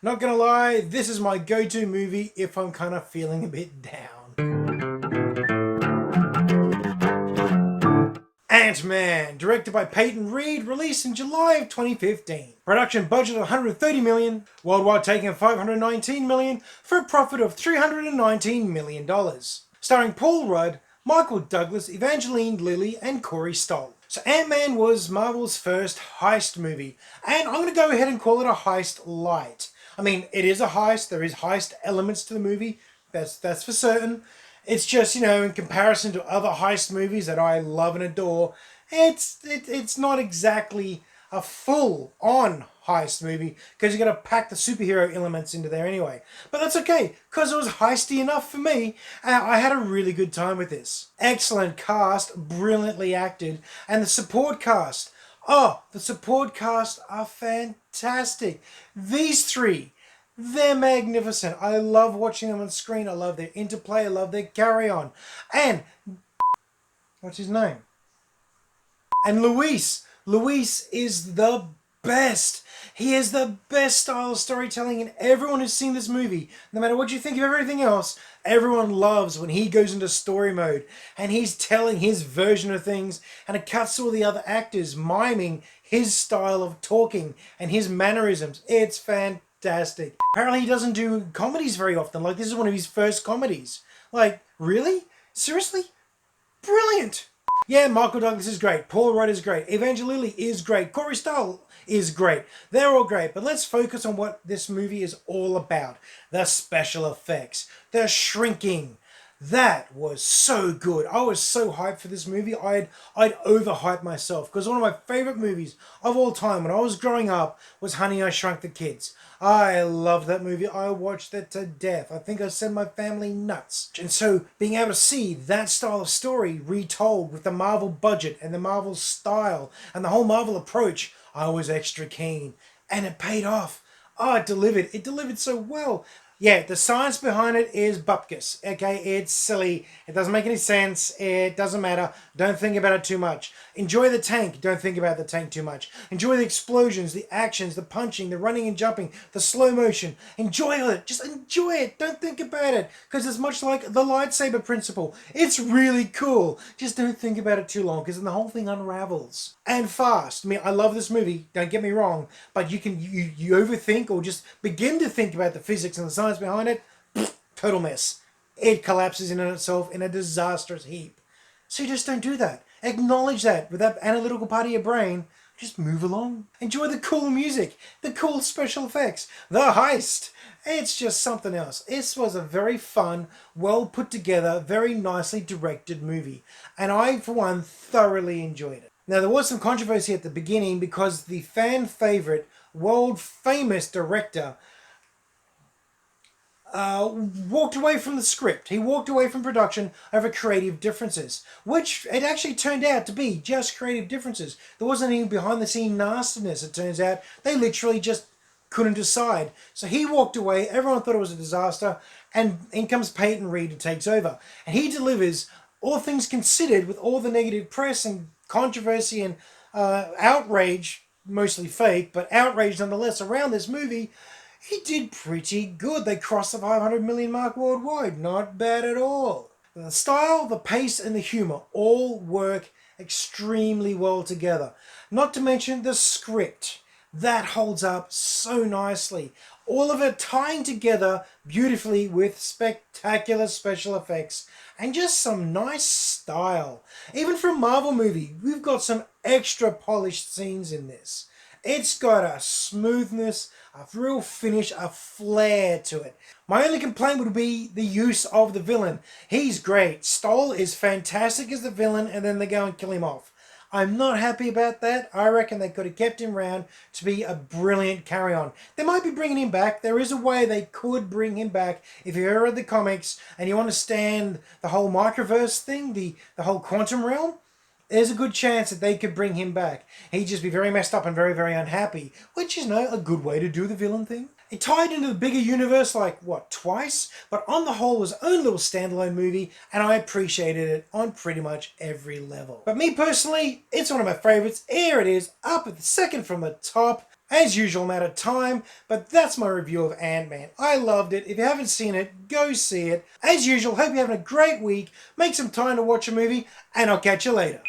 Not gonna lie, this is my go-to movie if I'm kind of feeling a bit down. Ant-Man, directed by Peyton Reed, released in July of 2015. Production budget of 130 million, worldwide taking 519 million for a profit of 319 million dollars. Starring Paul Rudd, Michael Douglas, Evangeline Lilly, and Corey Stoll. So Ant-Man was Marvel's first heist movie, and I'm going to go ahead and call it a heist light. I mean, it is a heist, there is heist elements to the movie, that's for certain. It's just, in comparison to other heist movies that I love and adore, it's not exactly a full-on heist movie because you got to pack the superhero elements into there anyway. But that's okay because it was heisty enough for me. I had a really good time with this. Excellent cast, brilliantly acted, and the support cast. Oh, the support cast are fantastic. These three. They're magnificent. I love watching them on screen. I love their interplay. I love their carry-on. And, what's his name? And Luis. Luis is the best. He has the best style of storytelling, and everyone who's seen this movie, no matter what you think of everything else, everyone loves when he goes into story mode and he's telling his version of things, and it cuts to all the other actors miming his style of talking and his mannerisms. It's fantastic. Apparently he doesn't do comedies very often. Like, this is one of his first comedies. Like, really? Seriously? Brilliant. Yeah, Michael Douglas is great. Paul Rudd is great. Evangeline Lilly is great. Corey Stoll is great. They're all great. But let's focus on what this movie is all about. The special effects. The shrinking. That was so good. I was so hyped for this movie. I'd overhype myself because one of my favorite movies of all time when I was growing up was Honey, I Shrunk the Kids. I love that movie. I watched it to death. I think I sent my family nuts. And so being able to see that style of story retold with the Marvel budget and the Marvel style and the whole Marvel approach, I was extra keen. And it paid off. Oh, it delivered. It delivered so well. Yeah, the science behind it is bupkis. Okay, it's silly. It doesn't make any sense. It doesn't matter. Don't think about it too much. Enjoy the tank. Don't think about the tank too much. Enjoy the explosions, the actions, the punching, the running and jumping, the slow motion. Enjoy it. Just enjoy it. Don't think about it. Because it's much like the lightsaber principle. It's really cool. Just don't think about it too long because then the whole thing unravels. And fast. I mean, I love this movie. Don't get me wrong. But you overthink or just begin to think about the physics and the science behind it, total mess. It collapses in on itself in a disastrous heap. So you just don't do that. Acknowledge that with that analytical part of your brain. Just move along. Enjoy the cool music, the cool special effects, the heist. It's just something else. This was a very fun, well put together, very nicely directed movie. And I, for one, thoroughly enjoyed it. Now, there was some controversy at the beginning because the fan favorite, world famous director walked away from the script. He walked away from production over creative differences, which it actually turned out to be just creative differences. There wasn't any behind the scene nastiness, it turns out. They literally just couldn't decide. So he walked away, everyone thought it was a disaster, and in comes Peyton Reed and takes over. And he delivers, all things considered, with all the negative press and controversy and outrage, mostly fake, but outrage nonetheless around this movie. He did pretty good. They crossed the 500 million mark worldwide. Not bad at all. The style, the pace, and the humor all work extremely well together. Not to mention the script. That holds up so nicely. All of it tying together beautifully with spectacular special effects and just some nice style. Even for a Marvel movie, we've got some extra polished scenes in this. It's got a smoothness, a real finish, a flair to it. My only complaint would be the use of the villain. He's great. Stoll is fantastic as the villain, and then they go and kill him off. I'm not happy about that. I reckon they could have kept him around to be a brilliant carry-on. They might be bringing him back. There is a way they could bring him back. If you've ever read the comics and you understand the whole microverse thing, the whole quantum realm, there's a good chance that they could bring him back. He'd just be very messed up and very, very unhappy, which is a good way to do the villain thing. It tied into the bigger universe twice, but on the whole was its own little standalone movie, and I appreciated it on pretty much every level. But me personally, it's one of my favorites. Here it is, up at the second from the top. As usual, I'm out of time, but that's my review of Ant-Man. I loved it. If you haven't seen it, go see it. As usual, hope you're having a great week. Make some time to watch a movie, and I'll catch you later.